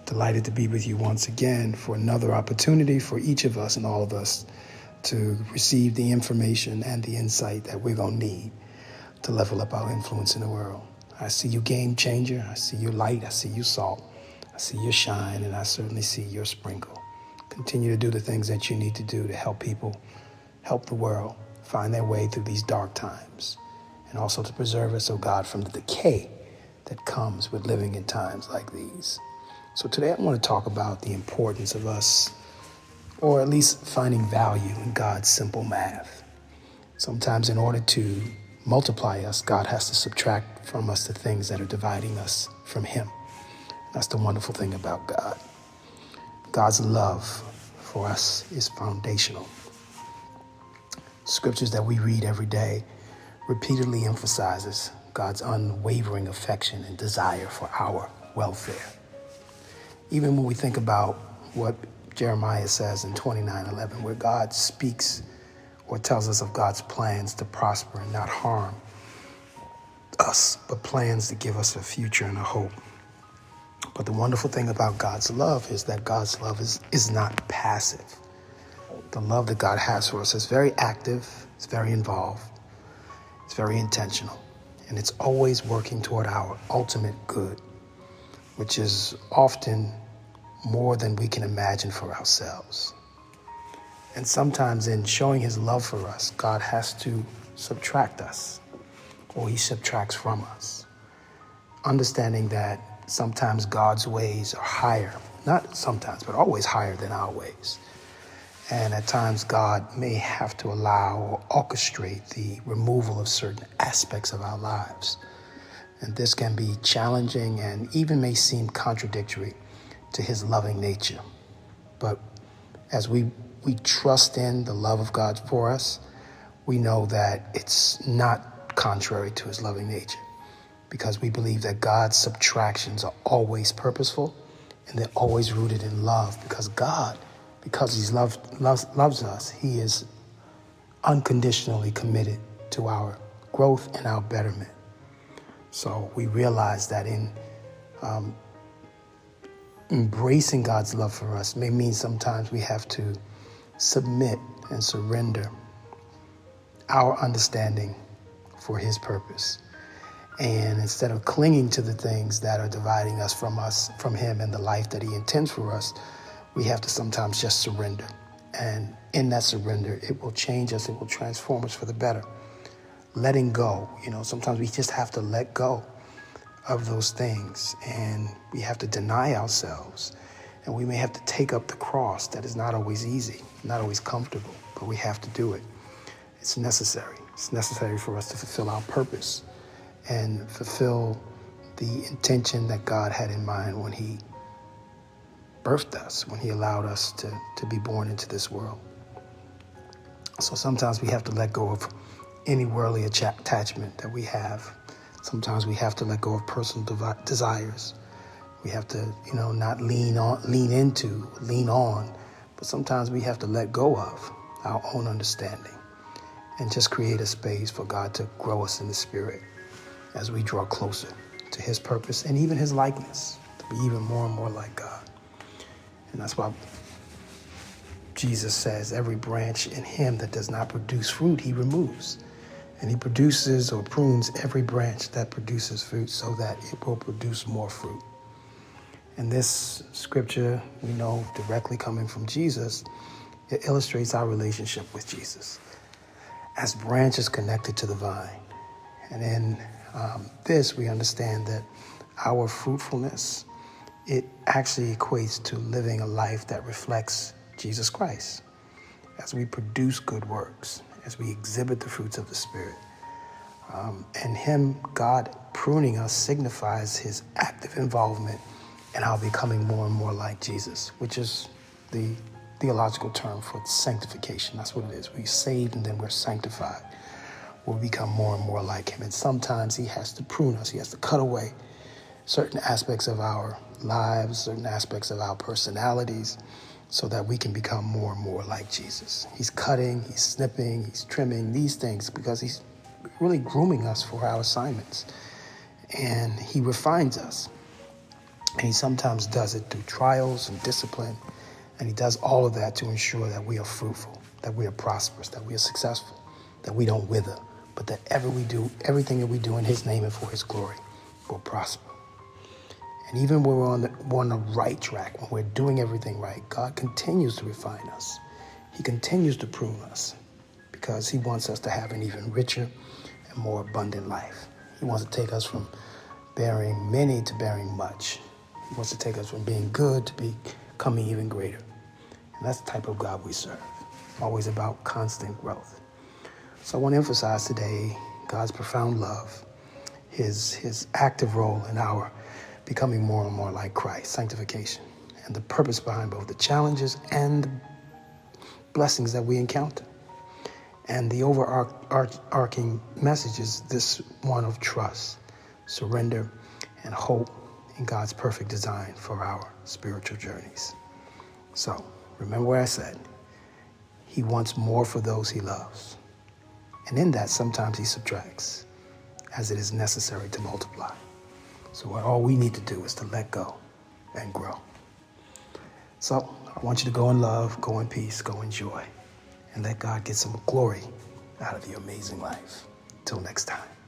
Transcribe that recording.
Delighted to be with you once again for another opportunity for each of us and all of us to receive the information and the insight that we're going to need to level up our influence in the world. I see you game changer. I see your light. I see you salt. I see your shine, and I certainly see your sprinkle. Continue to do the things that you need to do to help people, help the world find their way through these dark times, and also to preserve us, oh God, from the decay that comes with living in times like these. So today I want to talk about the importance of us, or at least finding value in God's simple math. Sometimes in order to multiply us, God has to subtract from us the things that are dividing us from Him. That's the wonderful thing about God. God's love for us is foundational. Scriptures that we read every day repeatedly emphasizes God's unwavering affection and desire for our welfare. Even when we think about what Jeremiah says in 29:11, where God speaks or tells us of God's plans to prosper and not harm us, but plans to give us a future and a hope. But the wonderful thing about God's love is that God's love is not passive. The love that God has for us is very active, it's very involved, it's very intentional, and it's always working toward our ultimate good, which is often more than we can imagine for ourselves. And sometimes in showing His love for us, God has to subtract us, or He subtracts from us. Understanding that sometimes God's ways are higher, not sometimes, but always higher than our ways. And at times God may have to allow or orchestrate the removal of certain aspects of our lives. And this can be challenging and even may seem contradictory to His loving nature. But as we trust in the love of God for us, we know that it's not contrary to His loving nature, because we believe that God's subtractions are always purposeful and they're always rooted in love, because God, because He loves us, He is unconditionally committed to our growth and our betterment. So we realize that in embracing God's love for us may mean sometimes we have to submit and surrender our understanding for His purpose. And instead of clinging to the things that are dividing us, from Him and the life that He intends for us, we have to sometimes just surrender. And in that surrender, it will change us, it will transform us for the better. Letting go, sometimes we just have to let go of those things, and we have to deny ourselves, and we may have to take up the cross. That is not always easy, not always comfortable, but we have to do it. It's necessary. It's necessary for us to fulfill our purpose and fulfill the intention that God had in mind when He birthed us, when He allowed us to be born into this world. So sometimes we have to let go of any worldly attachment that we have. Sometimes we have to let go of personal desires. We have to, not lean on, but sometimes we have to let go of our own understanding and just create a space for God to grow us in the Spirit as we draw closer to His purpose and even His likeness, to be even more and more like God. And that's why Jesus says every branch in Him that does not produce fruit, He removes. And He produces or prunes every branch that produces fruit so that it will produce more fruit. And this scripture, we know directly coming from Jesus, it illustrates our relationship with Jesus as branches connected to the vine. And in this, we understand that our fruitfulness, it actually equates to living a life that reflects Jesus Christ. As we produce good works, as we exhibit the fruits of the Spirit. And Him, God, pruning us signifies His active involvement in our becoming more and more like Jesus, which is the theological term for sanctification. That's what it is. We're saved and then we're sanctified. We'll become more and more like Him. And sometimes He has to prune us. He has to cut away certain aspects of our lives, certain aspects of our personalities, so that we can become more and more like Jesus. He's cutting, He's snipping, He's trimming these things because He's really grooming us for our assignments. And He refines us. And he sometimes does it through trials and discipline. And he does all of that to ensure that we are fruitful, that we are prosperous, that we are successful, that we don't wither, but that everything that we do in his name and for his glory will prosper. And even when we're on the right track, when we're doing everything right, God continues to refine us. He continues to prune us because he wants us to have an even richer and more abundant life. He wants to take us from bearing many to bearing much. He wants to take us from being good to becoming even greater. And that's the type of God we serve. Always about constant growth. So I want to emphasize today God's profound love, his active role in our becoming more and more like Christ, sanctification, and the purpose behind both the challenges and the blessings that we encounter. And the overarching message is this one of trust, surrender, and hope in God's perfect design for our spiritual journeys. So, remember what I said. He wants more for those he loves. And in that, sometimes he subtracts, as it is necessary to multiply. So all we need to do is to let go and grow. So I want you to go in love, go in peace, go in joy, and let God get some glory out of your amazing life. Till next time.